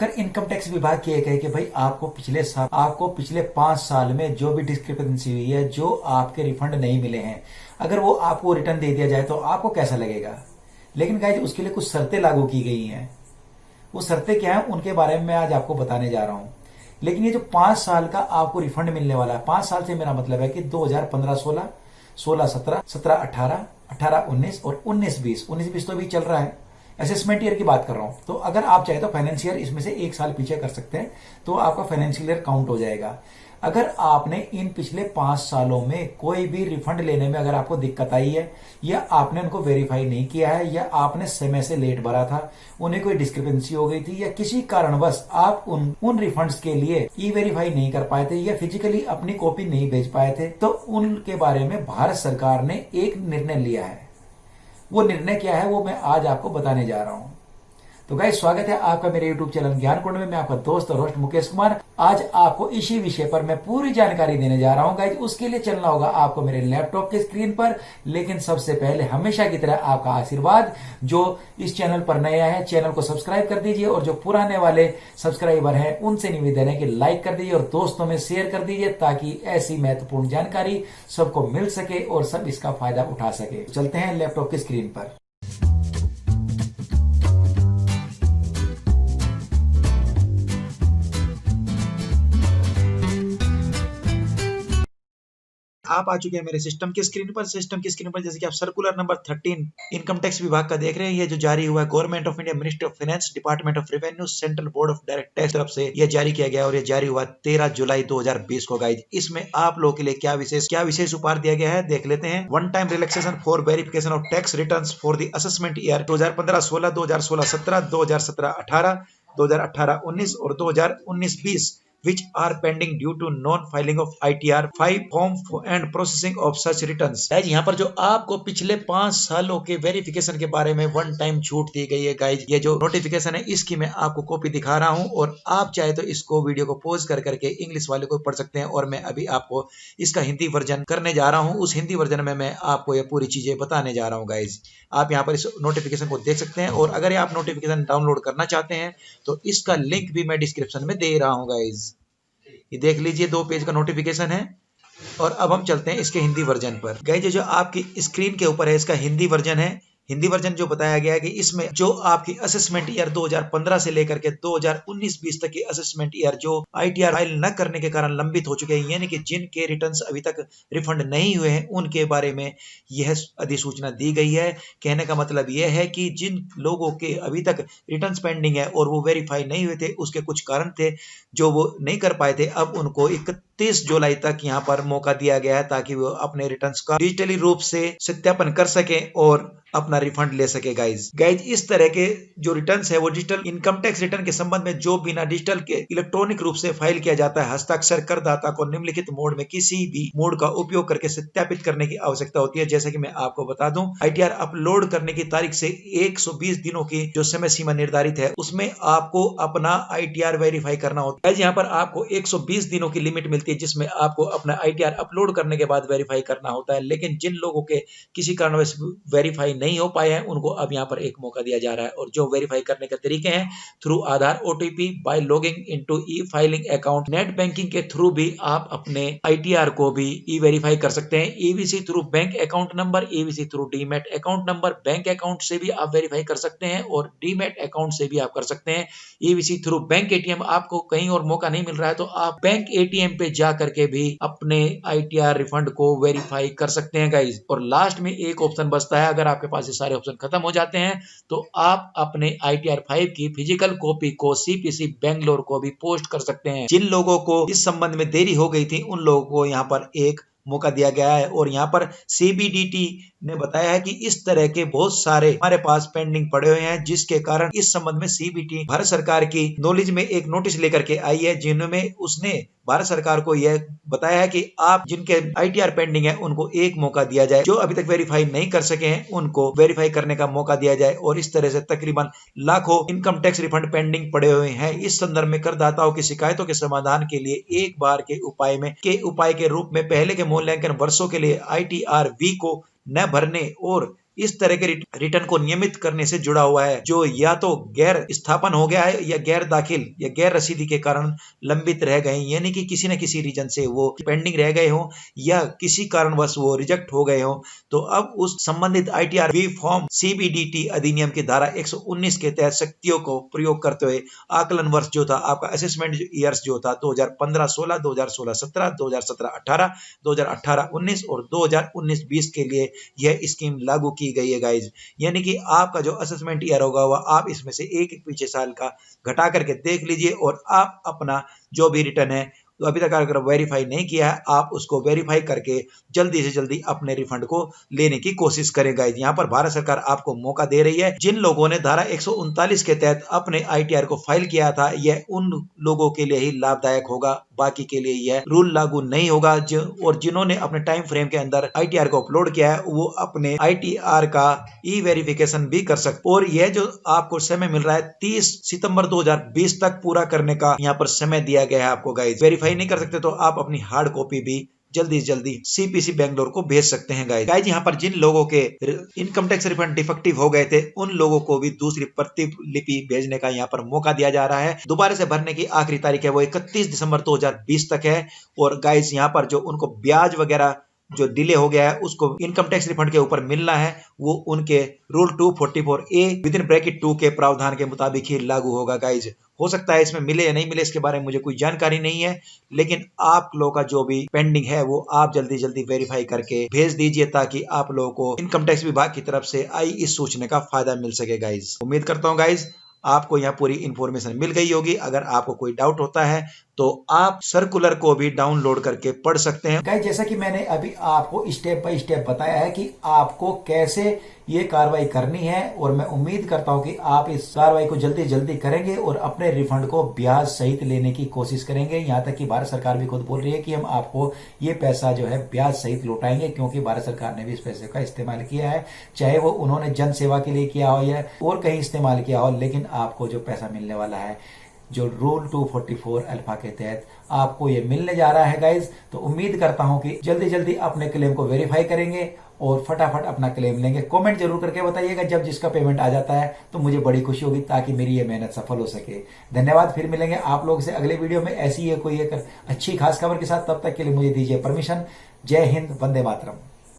अगर income tax विभाग की कहे कि भाई आपको पिछले 5 साल में जो भी डिस्क्रिपेंसी हुई है, जो आपके रिफंड नहीं मिले हैं, अगर वो आपको रिटर्न दे दिया जाए तो आपको कैसा लगेगा। लेकिन गाइज उसके लिए कुछ शर्तें लागू की गई हैं। वो शर्तें क्या है उनके बारे में मैं आज आपको बताने जा रहा हूं। लेकिन ये जो 5 साल का आपको रिफंड मिलने वाला है, 5 साल से मेरा मतलब है कि 2015-16, 16-17, 17-18, 18-19 और 19-20, 19-20 तो अभी चल रहा है, असेसमेंट ईयर की बात कर रहा हूं। तो अगर आप चाहे तो फाइनेंशियल इसमें से 1 साल पीछे कर सकते हैं, तो आपका फाइनेंशियल ईयर काउंट हो जाएगा। अगर आपने इन पिछले 5 सालों में कोई भी रिफंड लेने में अगर आपको दिक्कत आई है, या आपने उनको वेरीफाई नहीं किया है, या आपने समय से लेट भरा था, उन्हें कोई डिस्क्रिपेंसी हो गई थी, या किसी कारणवश आप उन रिफंड्स के लिए ई वेरीफाई नहीं कर पाए थे, या फिजिकली अपनी कॉपी नहीं भेज पाए थे, तो उनके बारे में भारत सरकार ने एक निर्णय लिया है। वो निर्णय क्या है वो मैं आज आपको बताने जा रहा हूं। तो गाइस, स्वागत है आपका मेरे YouTube चैनल ज्ञान कुंड में। मैं आपका दोस्त और होस्ट मुकेश कुमार। आज आपको इसी विषय पर मैं पूरी जानकारी देने जा रहा हूं। गाइस, उसके लिए चलना होगा आपको मेरे लैपटॉप के स्क्रीन पर। लेकिन सबसे पहले हमेशा की तरह आपका आशीर्वाद। जो इस चैनल पर नया है, चैनल को सब्सक्राइब कर दीजिए, और जो पुराने वाले सब्सक्राइबर हैं उनसे निवेदन है कि लाइक कर दीजिए और दोस्तों में शेयर कर दीजिए, ताकि ऐसी महत्वपूर्ण जानकारी सबको मिल सके और सब इसका फायदा उठा सके। चलते हैं लैपटॉप की स्क्रीन पर। आप आ चुके हैं मेरे सिस्टम की स्क्रीन पर। जैसे कि आप सर्कुलर नंबर 13 इनकम टैक्स विभाग का देख रहे हैं, ये जो जारी हुआ है government of India, ministry of finance, department of revenue, central board of direct tax तरफ से ये जारी किया गया, और ये जारी हुआ 13 जुलाई 2020 को। गाइज, इसमें आप लोगों के लिए क्या विशेष उपहार दिया गया है, देख लेते हैं। One time relaxation for verification of tax returns for the assessment year 2015-16, 2016-17, 2017-18, 2018-19 और 2019-20 which are pending due to non-filing of ITR 5 form and processing of such returns। Guys, यहाँ पर जो आपको पिछले 5 सालों के वेरिफिकेशन के बारे में वन टाइम छूट दी गई है। गाइज, ये जो नोटिफिकेशन है इसकी मैं आपको कॉपी दिखा रहा हूँ, और आप चाहे तो इसको वीडियो को पॉज कर करके इंग्लिश वाले को पढ़ सकते हैं, और मैं अभी आपको इसका हिंदी वर्जन करने जा रहा हूँ। उस हिंदी वर्जन में मैं आपको ये पूरी चीजें बताने जा रहा हूँ। गाइज, आप यहाँ पर इस नोटिफिकेशन को देख सकते हैं, और अगर आप नोटिफिकेशन डाउनलोड करना चाहते हैं तो इसका लिंक भी मैं डिस्क्रिप्शन में दे रहा हूँ। गाइज, ये देख लीजिए, 2 पेज का नोटिफिकेशन है। और अब हम चलते हैं इसके हिंदी वर्जन पर। गाइस, जो आपकी स्क्रीन के ऊपर है इसका हिंदी वर्जन है। हिंदी वर्जन जो बताया गया है कि इसमें जो आपकी असेसमेंट ईयर 2015 से लेकर के 2019-20 तक की असेसमेंट ईयर जो आईटीआर फाइल न करने के कारण लंबित हो चुके हैं, यानी कि जिनके रिटर्न्स अभी तक रिफंड नहीं हुए हैं, उनके बारे में यह अधिसूचना दी गई है। कहने का मतलब यह है कि जिन लोगों के अभी तक रिटर्न्स पेंडिंग है और वो वेरीफाई नहीं हुए थे, उसके कुछ कारण थे जो वो नहीं कर पाए थे, अब उनको 31 जुलाई तक यहाँ पर मौका दिया गया है, ताकि वो अपने रिटर्न्स का डिजिटली रूप से सत्यापन कर सके और अपना रिफंड ले सके। गाइज, इस तरह के जो रिटर्न्स है वो डिजिटल इनकम टैक्स रिटर्न के संबंध में जो बिना डिजिटल के इलेक्ट्रॉनिक रूप से फाइल किया जाता है, हस्ताक्षर करदाता को निम्नलिखित मोड में किसी भी मोड का उपयोग करके सत्यापित करने की आवश्यकता होती है। जैसे कि मैं आपको बता दूं, आईटीआर अपलोड करने की तारीख से 120 दिनों की जो समय सीमा निर्धारित है, उसमें आपको अपना आईटीआर वेरीफाई करना होता है। यहाँ पर आपको 120 दिनों की लिमिट मिलती है, जिसमें आपको अपना आईटीआर अपलोड करने के बाद वेरीफाई करना होता है। लेकिन जिन लोगों के किसी कारणवश वेरीफाई नहीं हो पाए हैं, उनको अब यहाँ पर एक मौका दिया जा रहा है। और जो वेरीफाई करने के तरीके हैं, through Aadhaar OTP, by logging into e filing account, net banking के थ्रू भी आप अपने आईटीआर को भी ई वेरीफाई कर सकते हैं। EVC through bank account number, EVC through demat account number, bank account से भी आप वेरीफाई कर सकते हैं, और डीमैट अकाउंट से भी आप कर सकते हैं। ईवीसी थ्रू बैंक एटीएम, आपको कहीं और मौका नहीं मिल रहा है तो आप बैंक एटीएम पे जा करके भी अपने आईटीआर रिफंड को वेरीफाई कर सकते हैं। गाइज, और लास्ट में एक ऑप्शन बचता है, अगर आपके पास सारे ऑप्शन खत्म हो जाते हैं तो आप अपने ITR 5 की फिजिकल कॉपी को CPC बेंगलोर को भी पोस्ट कर सकते हैं। जिन लोगों को इस संबंध में देरी हो गई थी, उन लोगों को यहाँ पर एक मौका दिया गया है। और यहाँ पर CBDT ने बताया है कि इस तरह के बहुत सारे हमारे पास पेंडिंग पड़े हुए हैं, जिसके कारण इस संबंध में CBDT भारत सरकार की नॉलेज में एक नोटिस लेकर के आई है, जिनमें उसने भारत सरकार को यह बताया है कि आप जिनके आईटीआर पेंडिंग है उनको एक मौका दिया जाए, जो अभी तक वेरीफाई नहीं कर सके हैं उनको वेरीफाई करने का मौका दिया जाए। और इस तरह से तकरीबन लाखों इनकम टैक्स रिफंड पेंडिंग पड़े हुए हैं। इस संदर्भ में करदाताओं की शिकायतों के समाधान के लिए एक बार के उपाय के रूप में पहले के मूल्यांकन वर्षों के लिए ITR V को न भरने और इस तरह के रिटर्न को नियमित करने से जुड़ा हुआ है, जो या तो गैर स्थापन हो गया है या गैर दाखिल या गैर रसीदी के कारण लंबित रह गए, यानी कि किसी न किसी रीजन से वो पेंडिंग रह गए हो या किसी कारणवश वो रिजेक्ट हो गए हो। तो अब उस संबंधित ITR वी फॉर्म CBDT अधिनियम की धारा 119 के तहत शक्तियों को प्रयोग करते हुए आकलन वर्ष जो था आपका असेसमेंट ईयर्स जो था 2015-16, 2016-17, 2017-18, 2018-19 और 2019-20 के लिए यह स्कीम लागू की गई है गाइज। यानी कि आपका जो असेसमेंट ईयर होगा वह आप इसमें से एक पीछे साल का घटा करके देख लीजिए और आप अपना जो भी रिटर्न है तो अभी तक अगर वेरीफाई नहीं किया है आप उसको वेरीफाई करके जल्दी से जल्दी अपने रिफंड को लेने की कोशिश करेगा। यहाँ पर भारत सरकार आपको मौका दे रही है। जिन लोगों ने धारा 139 के तहत अपने ITR को फाइल किया था यह उन लोगों के लिए ही लाभदायक होगा, बाकी के लिए यह रूल लागू नहीं होगा। और जिन्होंने अपने टाइम फ्रेम के अंदर ITR को अपलोड किया है वो अपने ITR का ई-वेरिफिकेशन भी कर सकते। और यह जो आपको समय मिल रहा है 30 सितंबर 2020 तक पूरा करने का यहाँ पर समय दिया गया है आपको गाइज। वेरीफाई नहीं कर सकते तो आप अपनी हार्ड कॉपी भी जल्दी से जल्दी CPC बेंगलोर को भेज सकते हैं गाइज। यहाँ पर जिन लोगों के इनकम टैक्स रिफंड डिफेक्टिव हो गए थे उन लोगों को भी दूसरी प्रतिलिपि भेजने का यहाँ पर मौका दिया जा रहा है। दोबारा से भरने की आखिरी तारीख है वो 31 दिसंबर 2020 तक है। और गाइज यहाँ पर जो उनको ब्याज वगैरह जो डिले हो गया है उसको इनकम टैक्स रिफंड के ऊपर मिलना है वो उनके rule 244A with in bracket 2 के प्रावधान के मुताबिक ही लागू होगा गाइज। हो सकता है इसमें मिले या नहीं मिले इसके बारे में मुझे कोई जानकारी नहीं है, लेकिन आप लोगों का जो भी पेंडिंग है वो आप जल्दी जल्दी वेरीफाई करके भेज दीजिए ताकि आप लोगों को इनकम टैक्स विभाग की तरफ से आई इस सूचना का फायदा मिल सके गाइज। उम्मीद करता हूँ गाइज आपको यहाँ पूरी इंफॉर्मेशन मिल गई होगी। अगर आपको कोई डाउट होता है तो आप सर्कुलर को भी डाउनलोड करके पढ़ सकते हैं। गाइस जैसा कि मैंने अभी आपको स्टेप बाय स्टेप बताया है कि आपको कैसे ये कार्रवाई करनी है और मैं उम्मीद करता हूं कि आप इस कार्रवाई को जल्दी जल्दी करेंगे और अपने रिफंड को ब्याज सहित लेने की कोशिश करेंगे। यहां तक कि भारत सरकार भी खुद बोल रही है कि हम आपको ये पैसा जो है ब्याज सहित लौटाएंगे, क्योंकि भारत सरकार ने भी इस पैसे का इस्तेमाल किया है, चाहे वो उन्होंने जन सेवा के लिए किया हो या और कहीं इस्तेमाल किया हो, लेकिन आपको जो पैसा मिलने वाला है जो रूल 244 अल्फा के तहत आपको ये मिलने जा रहा है गाइज। तो उम्मीद करता हूं कि जल्दी जल्दी अपने क्लेम को वेरीफाई करेंगे और फटाफट अपना क्लेम लेंगे। कमेंट जरूर करके बताइएगा जब जिसका पेमेंट आ जाता है, तो मुझे बड़ी खुशी होगी ताकि मेरी ये मेहनत सफल हो सके। धन्यवाद। फिर मिलेंगे आप लोगों से अगले वीडियो में ऐसी ही कोई एक अच्छी खास खबर के साथ। तब तक के लिए मुझे दीजिए परमिशन। जय हिंद, वंदे मातरम।